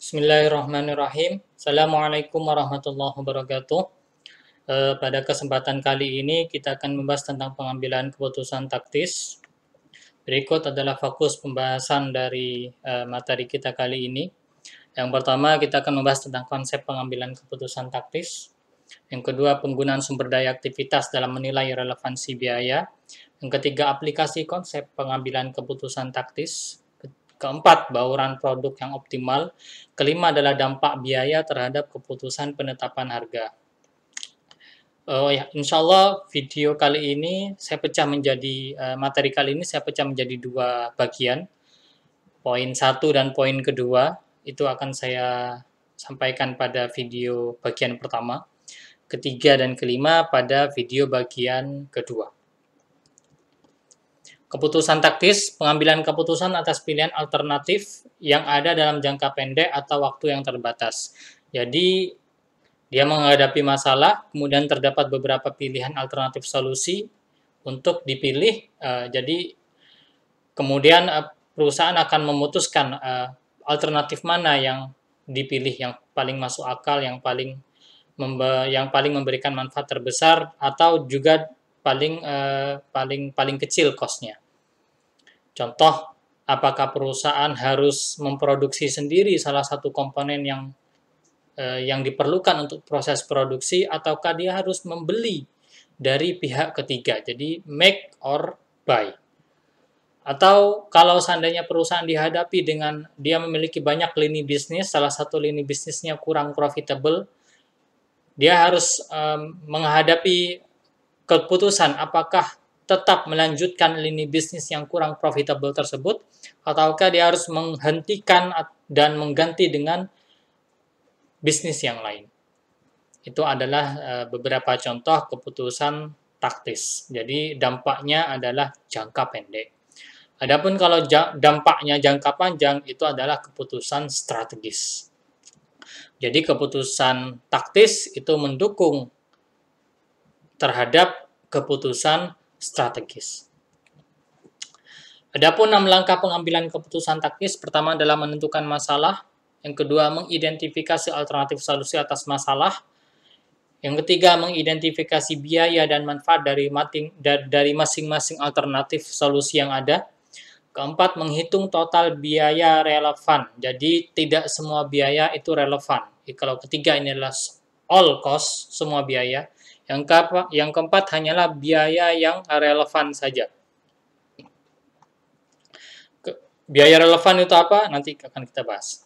Bismillahirrahmanirrahim. Assalamualaikum warahmatullahi wabarakatuh. Pada kesempatan kali ini kita akan membahas tentang pengambilan keputusan taktis. Berikut adalah fokus pembahasan dari materi kita kali ini. Yang pertama kita akan membahas tentang konsep pengambilan keputusan taktis. Yang kedua, penggunaan sumber daya aktivitas dalam menilai relevansi biaya. Yang ketiga, aplikasi konsep pengambilan keputusan taktis. Keempat, bauran produk yang optimal. Kelima adalah dampak biaya terhadap keputusan penetapan harga. Insya Allah video kali ini saya pecah menjadi materi kali ini saya pecah menjadi dua bagian. Poin 1 dan poin kedua itu akan saya sampaikan pada video bagian pertama. Ketiga dan kelima pada video bagian kedua. Keputusan taktis, pengambilan keputusan atas pilihan alternatif yang ada dalam jangka pendek atau waktu yang terbatas. Jadi, dia menghadapi masalah, kemudian terdapat beberapa pilihan alternatif solusi untuk dipilih. Jadi, kemudian perusahaan akan memutuskan alternatif mana yang dipilih, yang paling masuk akal, yang paling memberikan manfaat terbesar, atau juga paling kecil cost-nya. Contoh, apakah perusahaan harus memproduksi sendiri salah satu komponen yang diperlukan untuk proses produksi, ataukah dia harus membeli dari pihak ketiga, jadi make or buy. Atau kalau seandainya perusahaan dihadapi dengan dia memiliki banyak lini bisnis, salah satu lini bisnisnya kurang profitable, dia harus menghadapi keputusan apakah tetap melanjutkan lini bisnis yang kurang profitable tersebut, ataukah dia harus menghentikan dan mengganti dengan bisnis yang lain. Itu adalah beberapa contoh keputusan taktis. Jadi dampaknya adalah jangka pendek. Adapun kalau dampaknya jangka panjang, itu adalah keputusan strategis. Jadi keputusan taktis itu mendukung terhadap keputusan strategis. Adapun 6 langkah pengambilan keputusan taktis, pertama adalah menentukan masalah, yang kedua mengidentifikasi alternatif solusi atas masalah, yang ketiga mengidentifikasi biaya dan manfaat dari masing-masing alternatif solusi yang ada, keempat keempat total biaya relevan, jadi tidak semua biaya itu relevan. Kalau ketiga ini adalah all cost, semua biaya. Yang keempat hanyalah biaya yang relevan saja. Biaya relevan itu apa? Nanti akan kita bahas.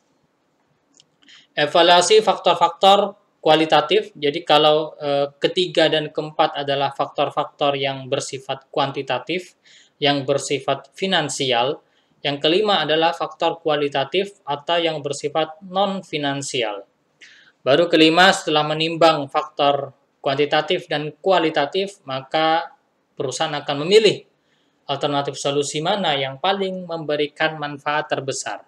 Evaluasi faktor-faktor kualitatif. Jadi kalau ketiga dan keempat adalah faktor-faktor yang bersifat kuantitatif, yang bersifat finansial. Yang kelima adalah faktor kualitatif atau yang bersifat non-finansial. Baru kelima, setelah menimbang faktor kuantitatif dan kualitatif, maka perusahaan akan memilih alternatif solusi mana yang paling memberikan manfaat terbesar.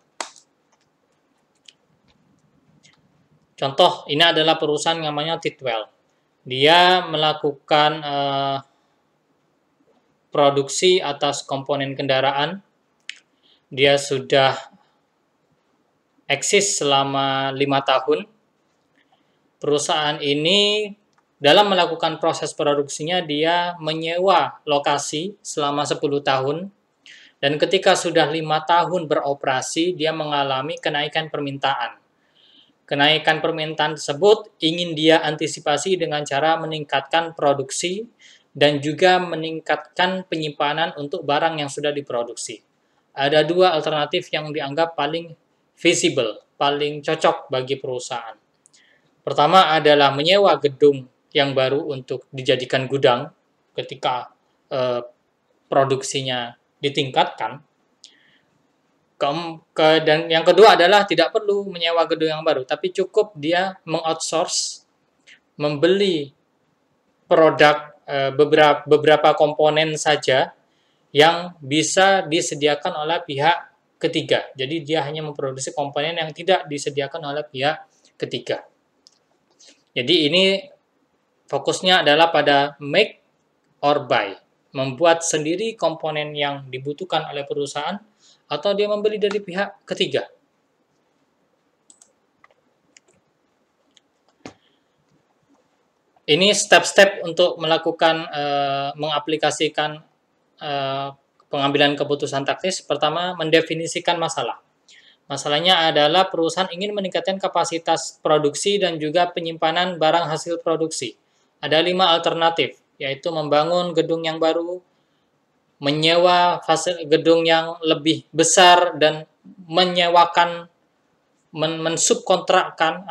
Contoh, ini adalah perusahaan namanya Tidwell. Dia melakukan produksi atas komponen kendaraan. Dia sudah eksis selama 5 tahun. Perusahaan ini dalam melakukan proses produksinya, dia menyewa lokasi selama 10 tahun, dan ketika sudah 5 tahun beroperasi, dia mengalami kenaikan permintaan. Kenaikan permintaan tersebut ingin dia antisipasi dengan cara meningkatkan produksi dan juga meningkatkan penyimpanan untuk barang yang sudah diproduksi. Ada dua alternatif yang dianggap paling feasible, paling cocok bagi perusahaan. Pertama adalah menyewa gedung yang baru untuk dijadikan gudang ketika produksinya ditingkatkan. Dan yang kedua adalah tidak perlu menyewa gedung yang baru, tapi cukup dia mengoutsource, membeli produk beberapa komponen saja yang bisa disediakan oleh pihak ketiga. Jadi dia hanya memproduksi komponen yang tidak disediakan oleh pihak ketiga. Jadi ini fokusnya adalah pada make or buy, membuat sendiri komponen yang dibutuhkan oleh perusahaan, atau dia membeli dari pihak ketiga. Ini step-step untuk melakukan mengaplikasikan pengambilan keputusan taktis. Pertama, mendefinisikan masalah. Masalahnya adalah perusahaan ingin meningkatkan kapasitas produksi dan juga penyimpanan barang hasil produksi. Ada 5 alternatif, yaitu membangun gedung yang baru, menyewa gedung yang lebih besar, dan menyewakan, mensubkontrakkan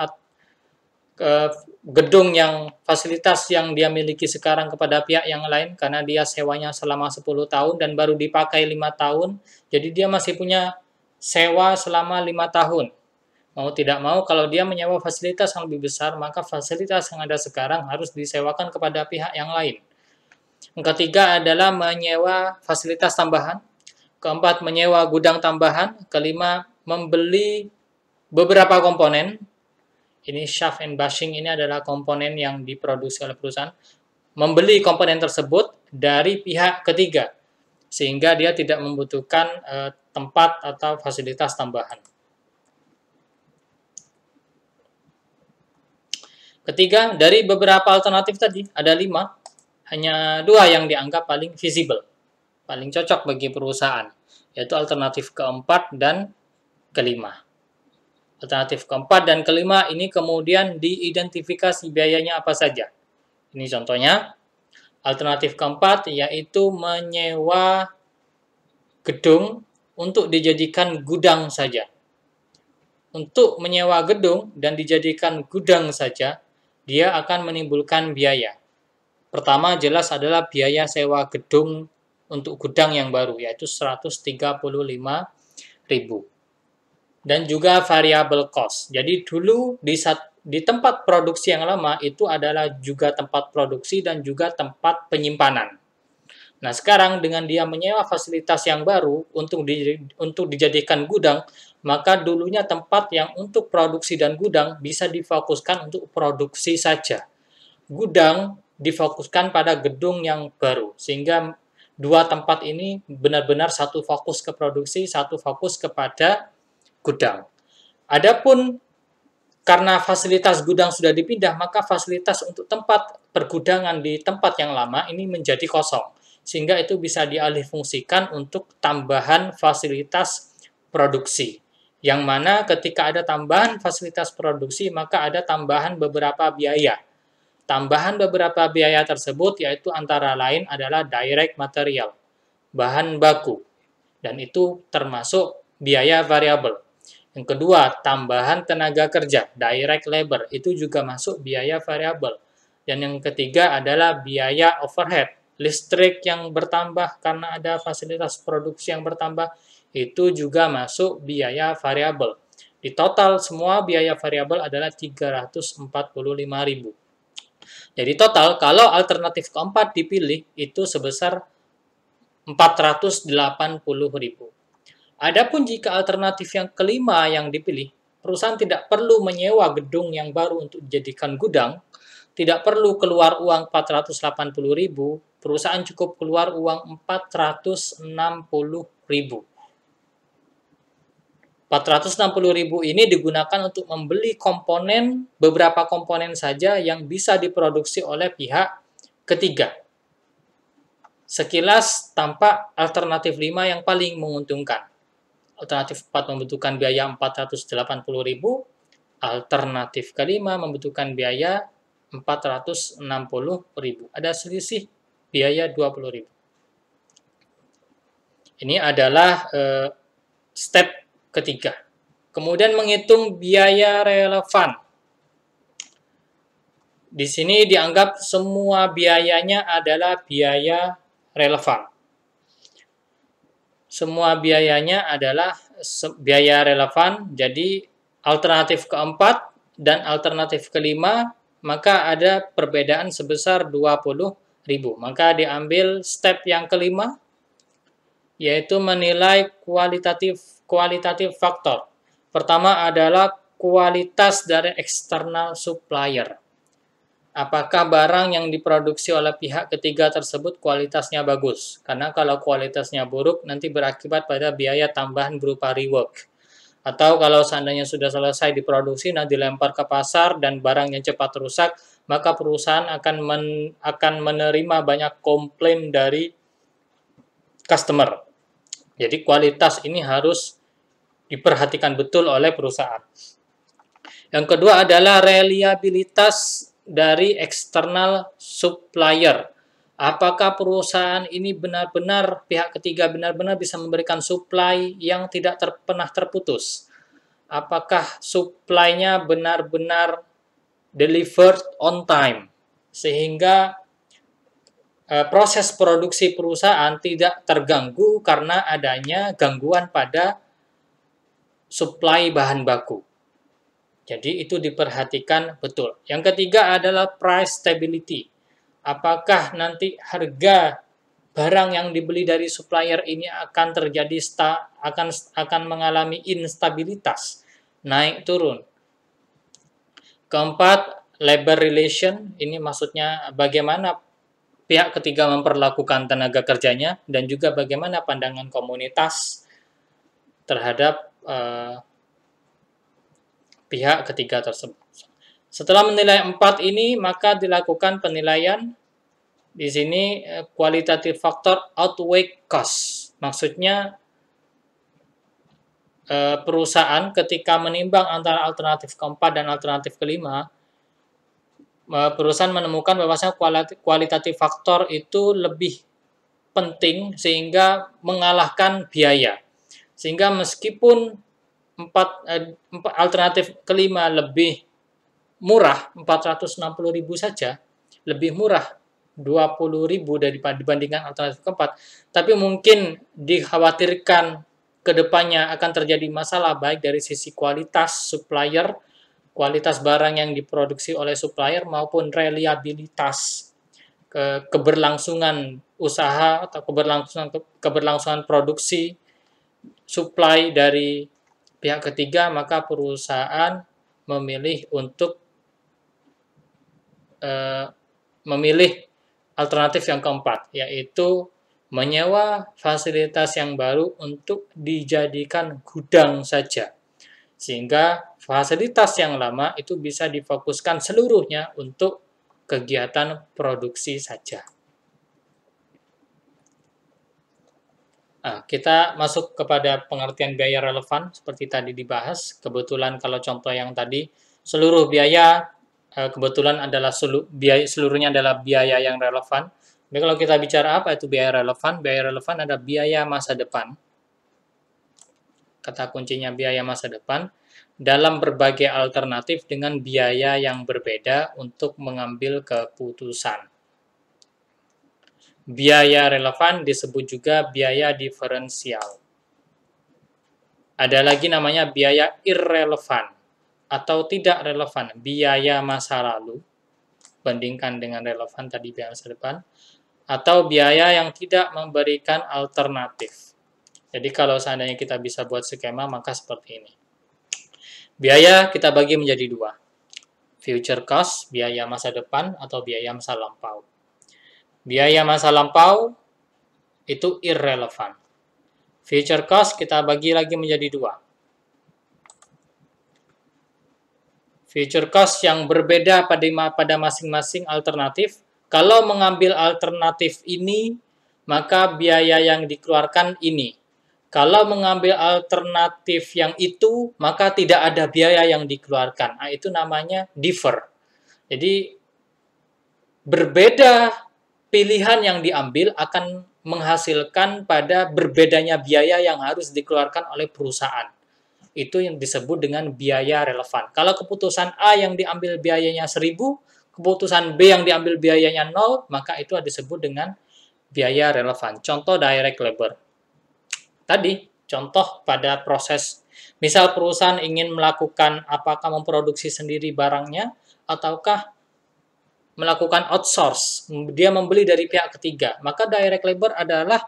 gedung yang fasilitas yang dia miliki sekarang kepada pihak yang lain karena dia sewanya selama 10 tahun dan baru dipakai 5 tahun. Jadi dia masih punya sewa selama 5 tahun. Mau tidak mau kalau dia menyewa fasilitas yang lebih besar, maka fasilitas yang ada sekarang harus disewakan kepada pihak yang lain. Yang ketiga adalah menyewa fasilitas tambahan. Keempat, menyewa gudang tambahan. Kelima, membeli beberapa komponen. Ini shaft and bushing ini adalah komponen yang diproduksi oleh perusahaan. Membeli komponen tersebut dari pihak ketiga, sehingga dia tidak membutuhkan tempat atau fasilitas tambahan. Ketiga, dari beberapa alternatif tadi, ada 5, hanya 2 yang dianggap paling visible, paling cocok bagi perusahaan, yaitu alternatif keempat dan kelima. Alternatif keempat dan kelima ini kemudian diidentifikasi biayanya apa saja. Ini contohnya, alternatif keempat yaitu menyewa gedung untuk dijadikan gudang saja. Untuk menyewa gedung dan dijadikan gudang saja, dia akan menimbulkan biaya. Pertama jelas adalah biaya sewa gedung untuk gudang yang baru, yaitu 135.000. Dan juga variable cost. Jadi dulu di tempat produksi yang lama itu adalah juga tempat produksi dan juga tempat penyimpanan. Nah sekarang dengan dia menyewa fasilitas yang baru untuk dijadikan gudang, maka dulunya tempat yang untuk produksi dan gudang bisa difokuskan untuk produksi saja. Gudang difokuskan pada gedung yang baru, sehingga 2 tempat ini benar-benar satu fokus ke produksi, satu fokus kepada gudang. Adapun karena fasilitas gudang sudah dipindah, maka fasilitas untuk tempat pergudangan di tempat yang lama ini menjadi kosong, sehingga itu bisa dialihfungsikan untuk tambahan fasilitas produksi. Yang mana ketika ada tambahan fasilitas produksi, maka ada tambahan beberapa biaya. Tambahan beberapa biaya tersebut yaitu antara lain adalah direct material, bahan baku, dan itu termasuk biaya variabel. Yang kedua, tambahan tenaga kerja, direct labor, itu juga masuk biaya variabel. Dan yang ketiga adalah biaya overhead, listrik yang bertambah karena ada fasilitas produksi yang bertambah, itu juga masuk biaya variabel. Di total semua biaya variabel adalah 345.000. Jadi total kalau alternatif keempat dipilih itu sebesar 480.000. Adapun jika alternatif yang kelima yang dipilih, perusahaan tidak perlu menyewa gedung yang baru untuk dijadikan gudang, tidak perlu keluar uang 480.000, perusahaan cukup keluar uang 460.000. 460.000 ini digunakan untuk membeli komponen, beberapa komponen saja yang bisa diproduksi oleh pihak ketiga. Sekilas tampak alternatif 5 yang paling menguntungkan. Alternatif 4 membutuhkan biaya 480.000, alternatif kelima membutuhkan biaya 460.000. Ada selisih biaya 20.000. Ini adalah step ketiga. Kemudian menghitung biaya relevan. Di sini dianggap semua biayanya adalah biaya relevan. Semua biayanya adalah biaya relevan, jadi alternatif keempat dan alternatif kelima, maka ada perbedaan sebesar 20.000. Maka diambil step yang kelima, yaitu menilai kualitatif faktor. Pertama adalah kualitas dari external supplier. Apakah barang yang diproduksi oleh pihak ketiga tersebut kualitasnya bagus? Karena kalau kualitasnya buruk, nanti berakibat pada biaya tambahan berupa rework. Atau kalau seandainya sudah selesai diproduksi, nah dilempar ke pasar dan barangnya cepat rusak, maka perusahaan akan menerima banyak komplain dari customer. Jadi kualitas ini harus diperhatikan betul oleh perusahaan. Yang kedua adalah reliabilitas dari eksternal supplier. Apakah perusahaan ini benar-benar, pihak ketiga benar-benar bisa memberikan supply yang tidak pernah terputus? Apakah supply-nya benar-benar delivered on time? Sehingga proses produksi perusahaan tidak terganggu karena adanya gangguan pada supply bahan baku. Jadi itu diperhatikan betul. Yang ketiga adalah price stability. Apakah nanti harga barang yang dibeli dari supplier ini akan terjadi akan mengalami instabilitas, naik turun. Keempat, labor relation. Ini maksudnya bagaimana pihak ketiga memperlakukan tenaga kerjanya dan juga bagaimana pandangan komunitas terhadap pihak ketiga tersebut. Setelah menilai 4 ini, maka dilakukan penilaian. Di sini qualitative factor outweigh cost. Maksudnya perusahaan ketika menimbang antara alternatif keempat dan alternatif kelima, perusahaan menemukan bahwasanya qualitative factor itu lebih penting sehingga mengalahkan biaya. Sehingga meskipun alternatif kelima lebih murah, 460.000 saja, lebih murah 20.000 dibandingkan alternatif keempat, tapi mungkin dikhawatirkan kedepannya akan terjadi masalah baik dari sisi kualitas supplier, kualitas barang yang diproduksi oleh supplier maupun reliabilitas keberlangsungan usaha atau keberlangsungan produksi supply dari pihak ketiga, maka perusahaan memilih untuk memilih alternatif yang keempat, yaitu menyewa fasilitas yang baru untuk dijadikan gudang saja. Sehingga fasilitas yang lama itu bisa difokuskan seluruhnya untuk kegiatan produksi saja. Nah, kita masuk kepada pengertian biaya relevan seperti tadi dibahas. Kebetulan kalau contoh yang tadi, seluruh biaya kebetulan adalah seluruhnya adalah biaya yang relevan. Jadi kalau kita bicara apa itu biaya relevan? Biaya relevan adalah biaya masa depan. Kata kuncinya biaya masa depan dalam berbagai alternatif dengan biaya yang berbeda untuk mengambil keputusan. Biaya relevan disebut juga biaya diferensial. Ada lagi namanya biaya irrelevan atau tidak relevan, biaya masa lalu, bandingkan dengan relevan tadi biaya masa depan, atau biaya yang tidak memberikan alternatif. Jadi kalau seandainya kita bisa buat skema, maka seperti ini. Biaya kita bagi menjadi dua. Future cost, biaya masa depan, atau biaya masa lampau. Biaya masa lampau itu irrelevan. Future cost kita bagi lagi menjadi dua. Future cost yang berbeda pada masing-masing alternatif. Kalau mengambil alternatif ini, maka biaya yang dikeluarkan ini. Kalau mengambil alternatif yang itu, maka tidak ada biaya yang dikeluarkan. Nah, itu namanya differ. Jadi, berbeda pilihan yang diambil akan menghasilkan pada berbedanya biaya yang harus dikeluarkan oleh perusahaan. Itu yang disebut dengan biaya relevan. Kalau keputusan A yang diambil biayanya 1.000, keputusan B yang diambil biayanya 0, maka itu disebut dengan biaya relevan. Contoh direct labor. Tadi, contoh pada proses, misal perusahaan ingin melakukan apakah memproduksi sendiri barangnya, ataukah melakukan outsource, dia membeli dari pihak ketiga, maka direct labor adalah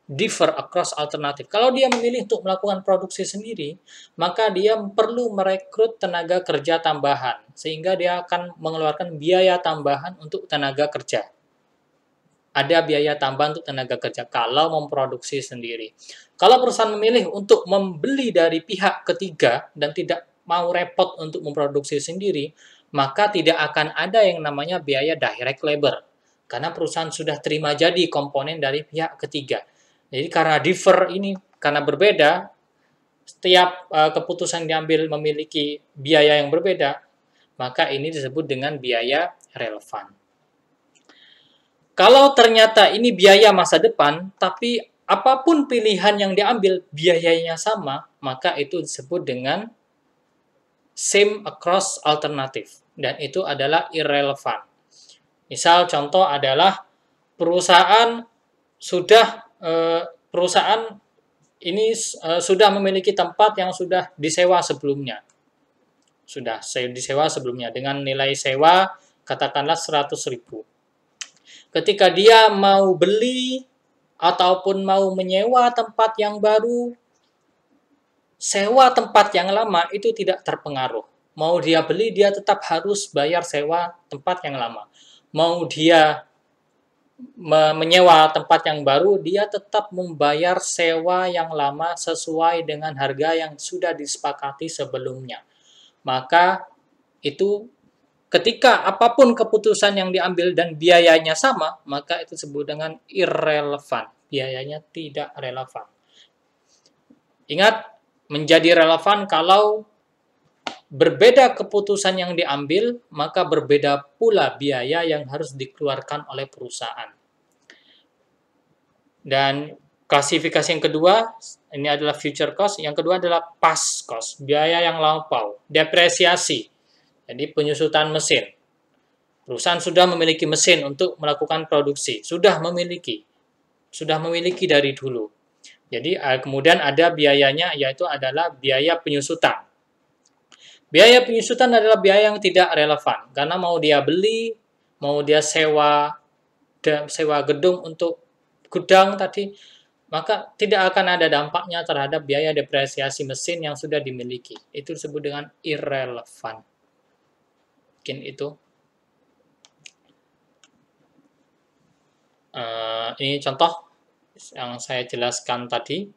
differ across alternatif. Kalau dia memilih untuk melakukan produksi sendiri, maka dia perlu merekrut tenaga kerja tambahan, sehingga dia akan mengeluarkan biaya tambahan untuk tenaga kerja. Ada biaya tambahan untuk tenaga kerja kalau memproduksi sendiri. Kalau perusahaan memilih untuk membeli dari pihak ketiga dan tidak mau repot untuk memproduksi sendiri, maka tidak akan ada yang namanya biaya direct labor. Karena perusahaan sudah terima jadi komponen dari pihak ketiga. Jadi karena differ ini, karena berbeda, setiap keputusan diambil memiliki biaya yang berbeda, maka ini disebut dengan biaya relevan. Kalau ternyata ini biaya masa depan, tapi apapun pilihan yang diambil biayanya sama, maka itu disebut dengan same across alternative, dan itu adalah irrelevant. Misal contoh adalah perusahaan sudah perusahaan ini sudah memiliki tempat yang sudah disewa sebelumnya. Sudah disewa sebelumnya dengan nilai sewa katakanlah 100.000. Ketika dia mau beli ataupun mau menyewa tempat yang baru, sewa tempat yang lama itu tidak terpengaruh. Mau dia beli, dia tetap harus bayar sewa tempat yang lama. Mau dia menyewa tempat yang baru, dia tetap membayar sewa yang lama sesuai dengan harga yang sudah disepakati sebelumnya. Maka itu ketika apapun keputusan yang diambil dan biayanya sama, maka itu disebut dengan irrelevan. Biayanya tidak relevan. Ingat, menjadi relevan kalau berbeda keputusan yang diambil, maka berbeda pula biaya yang harus dikeluarkan oleh perusahaan. Dan klasifikasi yang kedua, ini adalah future cost. Yang kedua adalah past cost, biaya yang lampau. Depresiasi, jadi penyusutan mesin. Perusahaan sudah memiliki mesin untuk melakukan produksi, sudah memiliki dari dulu. Jadi kemudian ada biayanya, yaitu adalah biaya penyusutan. Biaya penyusutan adalah biaya yang tidak relevan, karena mau dia beli, mau dia sewa gedung untuk gudang tadi, maka tidak akan ada dampaknya terhadap biaya depresiasi mesin yang sudah dimiliki. Itu disebut dengan irrelevan. Mungkin itu. Ini contoh yang saya jelaskan tadi.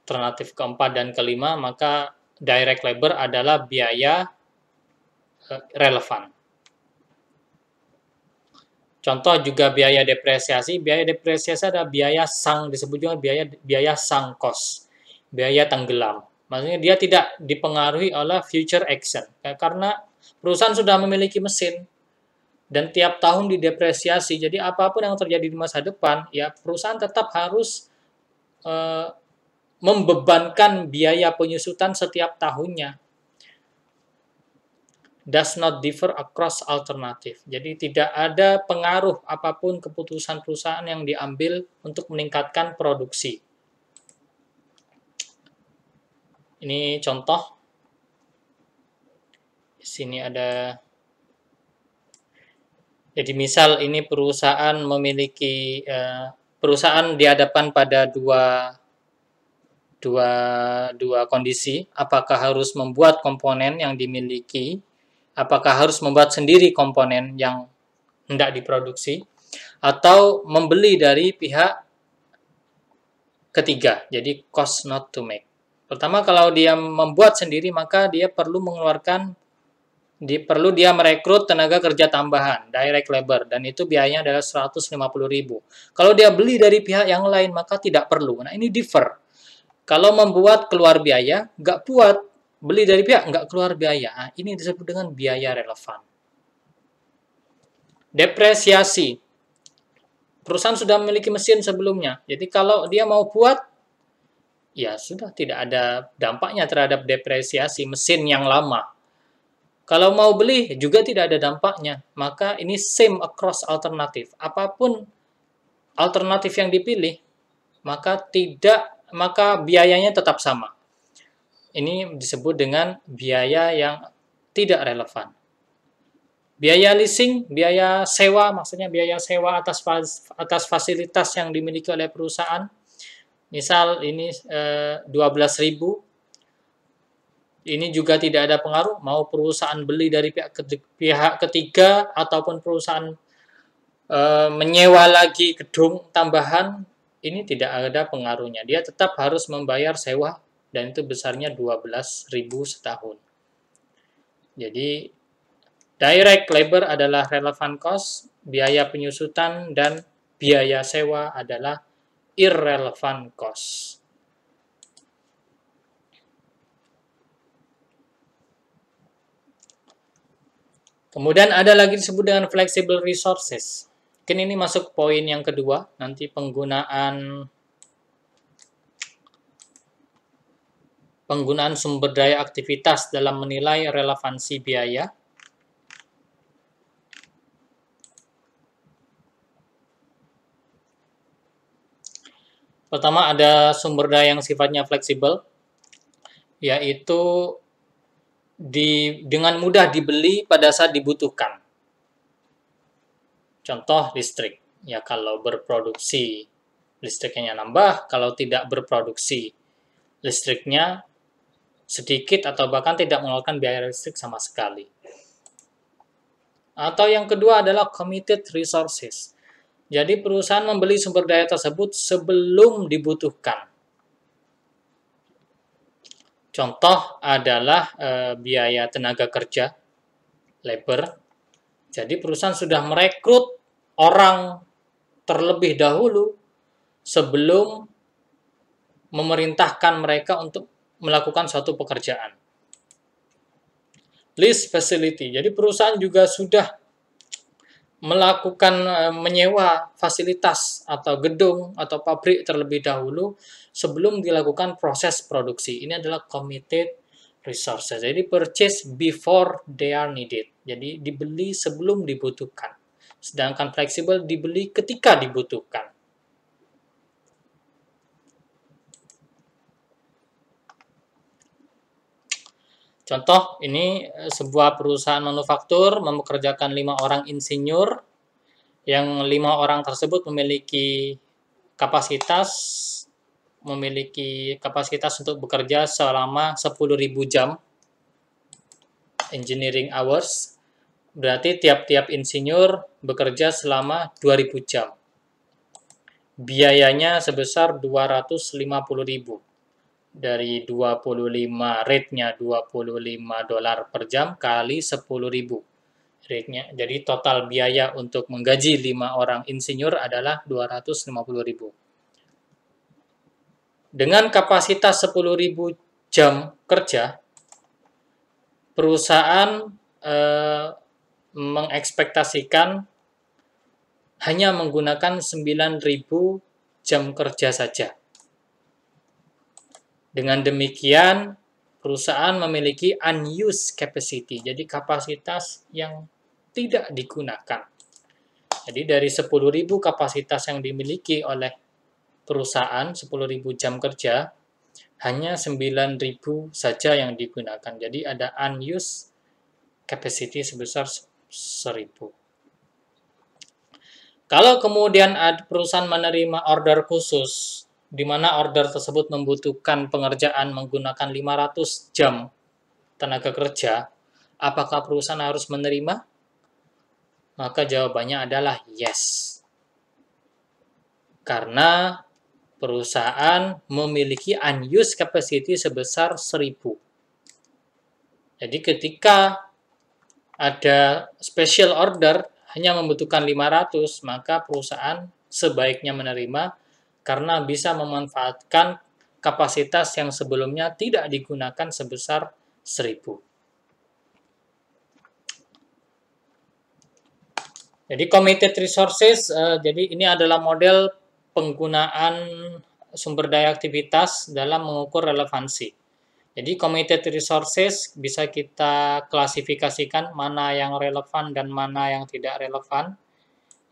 Alternatif keempat dan kelima, maka direct labor adalah biaya relevan. Contoh juga biaya depresiasi. Biaya depresiasi adalah biaya disebut juga biaya sunk cost, biaya tenggelam. Maksudnya dia tidak dipengaruhi oleh future action, karena perusahaan sudah memiliki mesin dan tiap tahun didepresiasi. Jadi apapun yang terjadi di masa depan, ya perusahaan tetap harus membebankan biaya penyusutan setiap tahunnya. Does not differ across alternative. Jadi tidak ada pengaruh apapun keputusan perusahaan yang diambil untuk meningkatkan produksi. Ini contoh. Di sini ada. Jadi misal ini perusahaan memiliki perusahaan dihadapkan pada dua kondisi, apakah harus membuat komponen yang dimiliki, apakah harus membuat sendiri komponen yang hendak diproduksi, atau membeli dari pihak ketiga, jadi cost not to make. Pertama, kalau dia membuat sendiri, maka dia perlu dia merekrut tenaga kerja tambahan, direct labor, dan itu biayanya adalah 150.000. Kalau dia beli dari pihak yang lain, maka tidak perlu. Nah, ini differ. Kalau membuat keluar biaya, nggak buat beli dari pihak, nggak keluar biaya. Nah, ini disebut dengan biaya relevan. Depresiasi. Perusahaan sudah memiliki mesin sebelumnya. Jadi kalau dia mau buat, ya sudah tidak ada dampaknya terhadap depresiasi mesin yang lama. Kalau mau beli, juga tidak ada dampaknya. Maka ini same across alternatif. Apapun alternatif yang dipilih, maka biayanya tetap sama. Ini disebut dengan biaya yang tidak relevan. Biaya leasing, biaya sewa, maksudnya biaya sewa atas fasilitas yang dimiliki oleh perusahaan. Misal ini 12.000. Ini juga tidak ada pengaruh, mau perusahaan beli dari pihak ketiga ataupun perusahaan menyewa lagi gedung tambahan, ini tidak ada pengaruhnya. Dia tetap harus membayar sewa dan itu besarnya 12.000 setahun. Jadi Direct labor adalah relevant cost, biaya penyusutan, dan biaya sewa adalah irrelevant cost. Kemudian ada lagi disebut dengan flexible resources. Mungkin ini masuk poin yang kedua, nanti penggunaan sumber daya aktivitas dalam menilai relevansi biaya. Pertama ada sumber daya yang sifatnya fleksibel, yaitu dengan mudah dibeli pada saat dibutuhkan. Contoh listrik, ya kalau berproduksi listriknya nambah, kalau tidak berproduksi listriknya sedikit atau bahkan tidak mengeluarkan biaya listrik sama sekali. Atau yang kedua adalah committed resources. Jadi perusahaan membeli sumber daya tersebut sebelum dibutuhkan. Contoh adalah biaya tenaga kerja, labor. Jadi perusahaan sudah merekrut orang terlebih dahulu sebelum memerintahkan mereka untuk melakukan suatu pekerjaan. Lease facility. Jadi perusahaan juga sudah melakukan menyewa fasilitas atau gedung atau pabrik terlebih dahulu sebelum dilakukan proses produksi. Ini adalah committed resources. Jadi purchase before they are needed. Jadi dibeli sebelum dibutuhkan. Sedangkan fleksibel dibeli ketika dibutuhkan. Contoh, ini sebuah perusahaan manufaktur mempekerjakan 5 orang insinyur, yang 5 orang tersebut memiliki kapasitas untuk bekerja selama 10.000 jam engineering hours. Berarti tiap-tiap insinyur bekerja selama 2.000 jam. Biayanya sebesar 250.000. Dari 25 rate-nya $25 per jam kali 10.000 rate-nya. Jadi total biaya untuk menggaji 5 orang insinyur adalah 250.000. Dengan kapasitas 10.000 jam kerja, perusahaan mengekspektasikan hanya menggunakan 9.000 jam kerja saja. Dengan demikian, perusahaan memiliki unused capacity, jadi kapasitas yang tidak digunakan. Jadi dari 10.000 kapasitas yang dimiliki oleh perusahaan, 10.000 jam kerja, hanya 9.000 saja yang digunakan. Jadi ada unused capacity sebesar 1.000. Kalau kemudian perusahaan menerima order khusus, di mana order tersebut membutuhkan pengerjaan menggunakan 500 jam tenaga kerja, apakah perusahaan harus menerima? Maka jawabannya adalah yes. Karena perusahaan memiliki unused capacity sebesar 1.000. Jadi ketika ada special order hanya membutuhkan 500, maka perusahaan sebaiknya menerima karena bisa memanfaatkan kapasitas yang sebelumnya tidak digunakan sebesar 1.000. Jadi committed resources, jadi ini adalah model penggunaan sumber daya aktivitas dalam mengukur relevansi. Jadi committed resources bisa kita klasifikasikan mana yang relevan dan mana yang tidak relevan.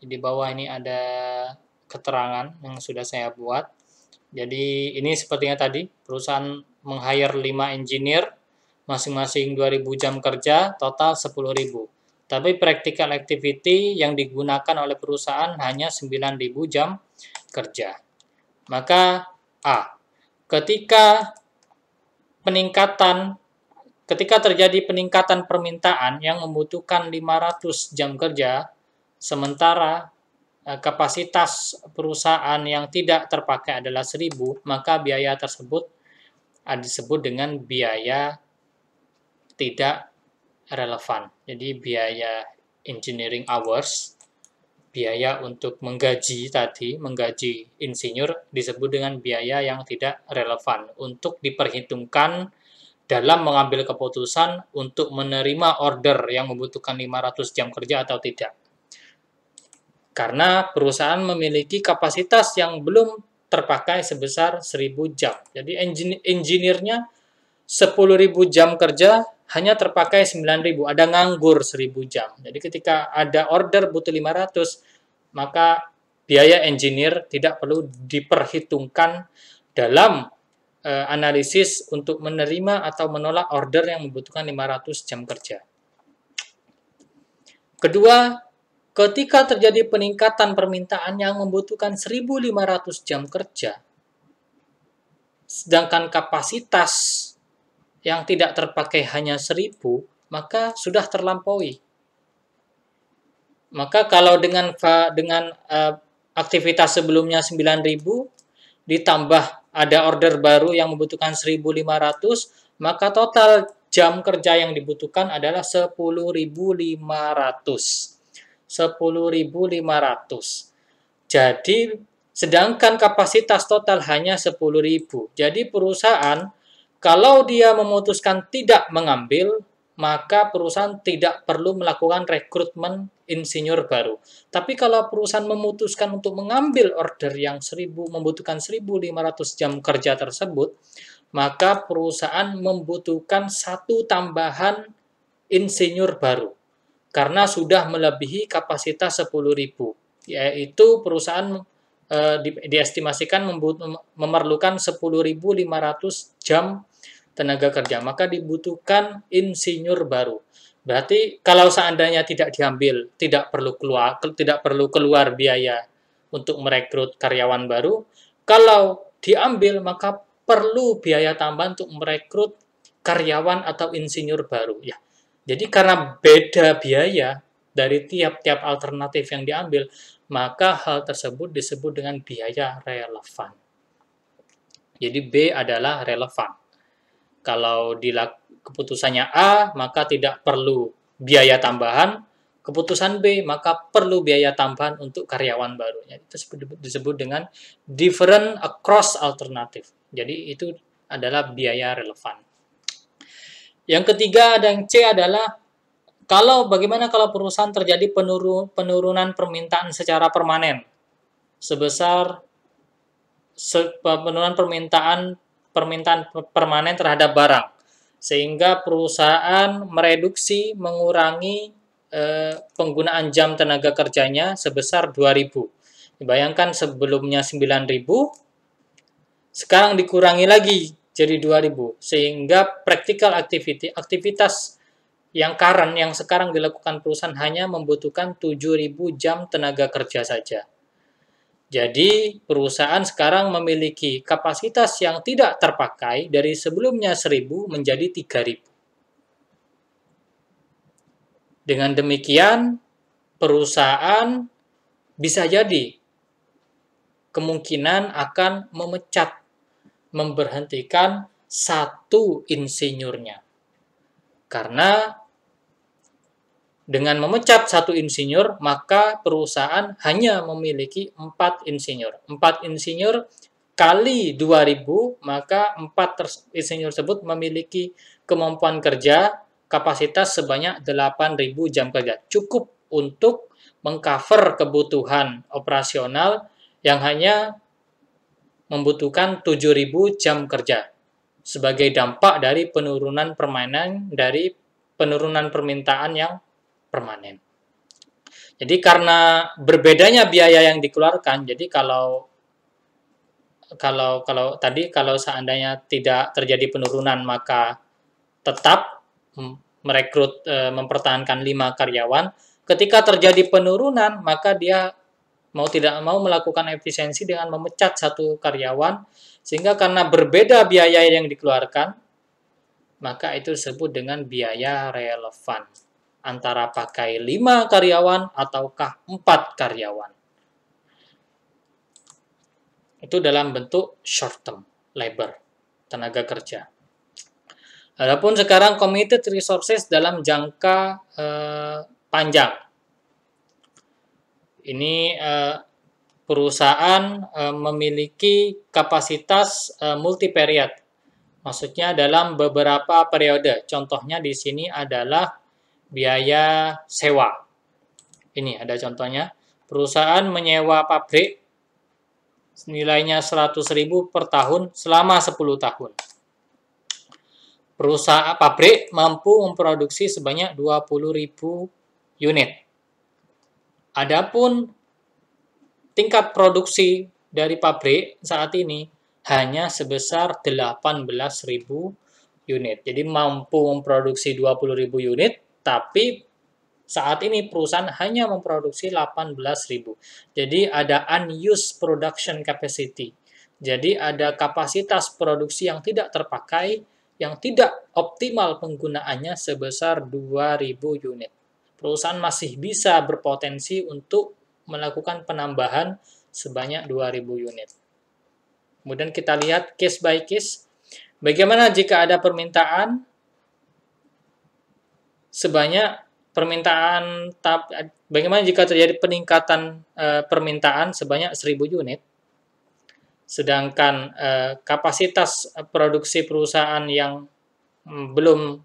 Di bawah ini ada keterangan yang sudah saya buat. Jadi ini sepertinya tadi, perusahaan meng-hire 5 engineer, masing-masing 2.000 jam kerja, total 10.000. Tapi practical activity yang digunakan oleh perusahaan hanya 9.000 jam kerja. Maka A, ketika terjadi peningkatan permintaan yang membutuhkan 500 jam kerja, sementara kapasitas perusahaan yang tidak terpakai adalah 1.000, maka biaya tersebut disebut dengan biaya tidak relevan. Jadi biaya engineering hours, biaya untuk menggaji insinyur disebut dengan biaya yang tidak relevan untuk diperhitungkan dalam mengambil keputusan untuk menerima order yang membutuhkan 500 jam kerja atau tidak. Karena perusahaan memiliki kapasitas yang belum terpakai sebesar 1000 jam. Jadi engineer-nya 10.000 jam kerja hanya terpakai 9.000, ada nganggur 1.000 jam. Jadi ketika ada order butuh 500, maka biaya engineer tidak perlu diperhitungkan dalam analisis untuk menerima atau menolak order yang membutuhkan 500 jam kerja. Kedua, ketika terjadi peningkatan permintaan yang membutuhkan 1.500 jam kerja, sedangkan kapasitas yang tidak terpakai hanya 1.000, maka sudah terlampaui. Maka kalau dengan aktivitas sebelumnya 9.000 ditambah ada order baru yang membutuhkan 1.500, maka total jam kerja yang dibutuhkan adalah 10.500. 10.500. Jadi sedangkan kapasitas total hanya 10.000. Jadi perusahaan kalau dia memutuskan tidak mengambil, maka perusahaan tidak perlu melakukan rekrutmen insinyur baru. Tapi kalau perusahaan memutuskan untuk mengambil order yang membutuhkan 1.500 jam kerja tersebut, maka perusahaan membutuhkan satu tambahan insinyur baru. Karena sudah melebihi kapasitas 10.000. Yaitu perusahaan diestimasikan memerlukan 10.500 jam tenaga kerja, maka dibutuhkan insinyur baru. Berarti kalau seandainya tidak diambil, tidak perlu keluar biaya untuk merekrut karyawan baru. Kalau diambil, maka perlu biaya tambahan untuk merekrut karyawan atau insinyur baru. Ya. Jadi karena beda biaya dari tiap-tiap alternatif yang diambil, maka hal tersebut disebut dengan biaya relevan. Jadi B adalah relevan. Kalau keputusannya A, maka tidak perlu biaya tambahan. Keputusan B, maka perlu biaya tambahan untuk karyawan baru. Itu disebut dengan different across alternative. Jadi itu adalah biaya relevan. Yang ketiga, ada yang C adalah bagaimana kalau perusahaan terjadi penurunan permintaan secara permanen sebesar penurunan permintaan permanen terhadap barang, sehingga perusahaan mengurangi penggunaan jam tenaga kerjanya sebesar 2.000. Bayangkan sebelumnya 9.000, sekarang dikurangi lagi jadi 2.000, sehingga practical aktivitas yang sekarang dilakukan perusahaan hanya membutuhkan 7.000 jam tenaga kerja saja. Jadi, perusahaan sekarang memiliki kapasitas yang tidak terpakai dari sebelumnya 1.000 menjadi 3.000. Dengan demikian, perusahaan bisa jadi kemungkinan akan memberhentikan satu insinyurnya. Karena dengan memecat satu insinyur, maka perusahaan hanya memiliki 4 insinyur. 4 insinyur kali 2.000, maka 4 insinyur tersebut memiliki kemampuan kerja kapasitas sebanyak 8.000 jam kerja. Cukup untuk mengcover kebutuhan operasional yang hanya membutuhkan 7.000 jam kerja sebagai dampak dari penurunan permintaan yang permanen. Jadi karena berbedanya biaya yang dikeluarkan, jadi kalau seandainya tidak terjadi penurunan, maka tetap mempertahankan 5 karyawan. Ketika terjadi penurunan, maka dia mau tidak mau melakukan efisiensi dengan memecat satu karyawan, sehingga karena berbeda biaya yang dikeluarkan, maka itu disebut dengan biaya relevan. Antara pakai 5 karyawan ataukah 4 karyawan. Itu dalam bentuk short term labor, tenaga kerja. Adapun sekarang committed resources dalam jangka panjang. Ini perusahaan memiliki kapasitas multi period. Maksudnya dalam beberapa periode. Contohnya di sini adalah biaya sewa. Ini ada contohnya. Perusahaan menyewa pabrik nilainya 100.000 per tahun selama 10 tahun. Perusahaan pabrik mampu memproduksi sebanyak 20.000 unit. Adapun tingkat produksi dari pabrik saat ini hanya sebesar 18.000 unit. Jadi mampu memproduksi 20.000 unit, tapi saat ini perusahaan hanya memproduksi 18.000. Jadi ada unused production capacity. Jadi ada kapasitas produksi yang tidak terpakai, yang tidak optimal penggunaannya sebesar 2.000 unit. Perusahaan masih bisa berpotensi untuk melakukan penambahan sebanyak 2.000 unit. Kemudian kita lihat case by case. Bagaimana jika ada permintaan bagaimana jika terjadi peningkatan permintaan sebanyak 1.000 unit, sedangkan kapasitas produksi perusahaan yang belum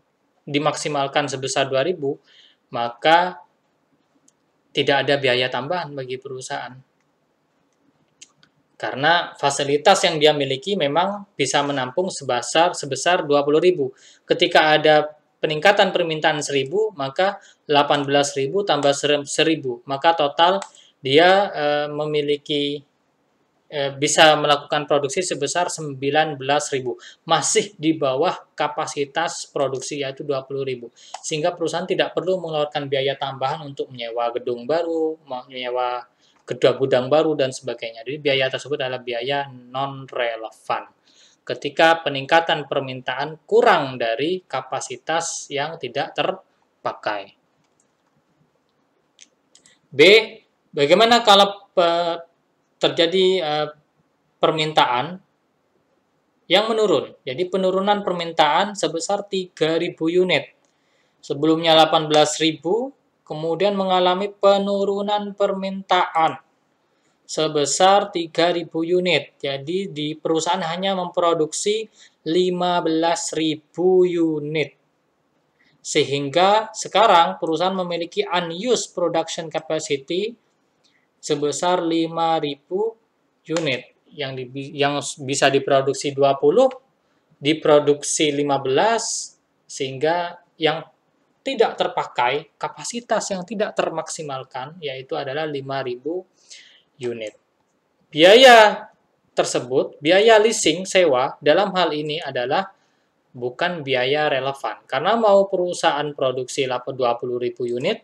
dimaksimalkan sebesar 2.000, maka tidak ada biaya tambahan bagi perusahaan. Karena fasilitas yang dia miliki memang bisa menampung sebesar 20.000. Ketika ada peningkatan permintaan 1.000, maka 18.000 tambah 1.000, maka total dia memiliki bisa melakukan produksi sebesar 19.000, masih di bawah kapasitas produksi yaitu 20.000, sehingga perusahaan tidak perlu mengeluarkan biaya tambahan untuk menyewa gedung baru, menyewa kedua gudang baru dan sebagainya. Jadi biaya tersebut adalah biaya non-relevan ketika peningkatan permintaan kurang dari kapasitas yang tidak terpakai. B, bagaimana kalau terjadi permintaan yang menurun? Jadi penurunan permintaan sebesar 3.000 unit. Sebelumnya 18.000, kemudian mengalami penurunan permintaan sebesar 3.000 unit. Jadi di perusahaan hanya memproduksi 15.000 unit. Sehingga sekarang perusahaan memiliki unused production capacity sebesar 5.000 unit. Yang bisa diproduksi 20, diproduksi 15, sehingga yang tidak terpakai, kapasitas yang tidak termaksimalkan, yaitu adalah 5.000 unit. Biaya tersebut, biaya leasing sewa dalam hal ini adalah bukan biaya relevan. Karena mau perusahaan produksi 20.000 unit,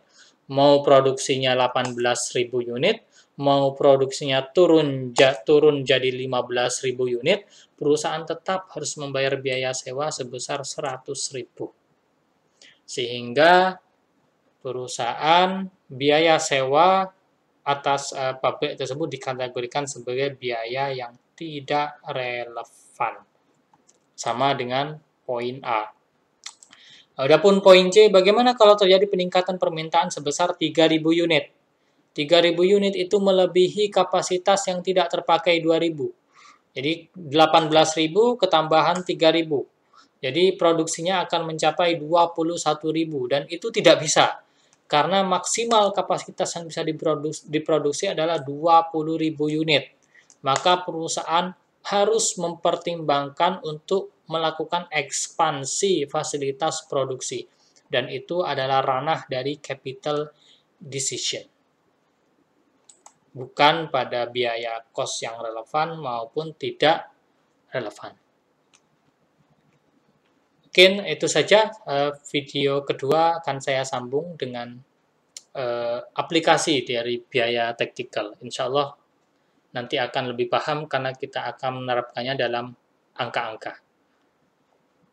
mau produksinya 18.000 unit, mau produksinya turun jadi 15.000 unit, perusahaan tetap harus membayar biaya sewa sebesar 100.000. Sehingga perusahaan biaya sewa atas pabrik tersebut dikategorikan sebagai biaya yang tidak relevan. Sama dengan poin A. Adapun poin C, bagaimana kalau terjadi peningkatan permintaan sebesar 3.000 unit? 3.000 unit itu melebihi kapasitas yang tidak terpakai 2.000. Jadi 18.000 ketambahan 3.000. Jadi produksinya akan mencapai 21.000 dan itu tidak bisa. Karena maksimal kapasitas yang bisa diproduksi adalah 20.000 unit. Maka perusahaan harus mempertimbangkan untuk melakukan ekspansi fasilitas produksi. Dan itu adalah ranah dari capital decision. Bukan pada biaya cost yang relevan maupun tidak relevan. Mungkin itu saja video kedua akan saya sambung dengan aplikasi dari biaya taktikal. Insya Allah nanti akan lebih paham karena kita akan menerapkannya dalam angka-angka.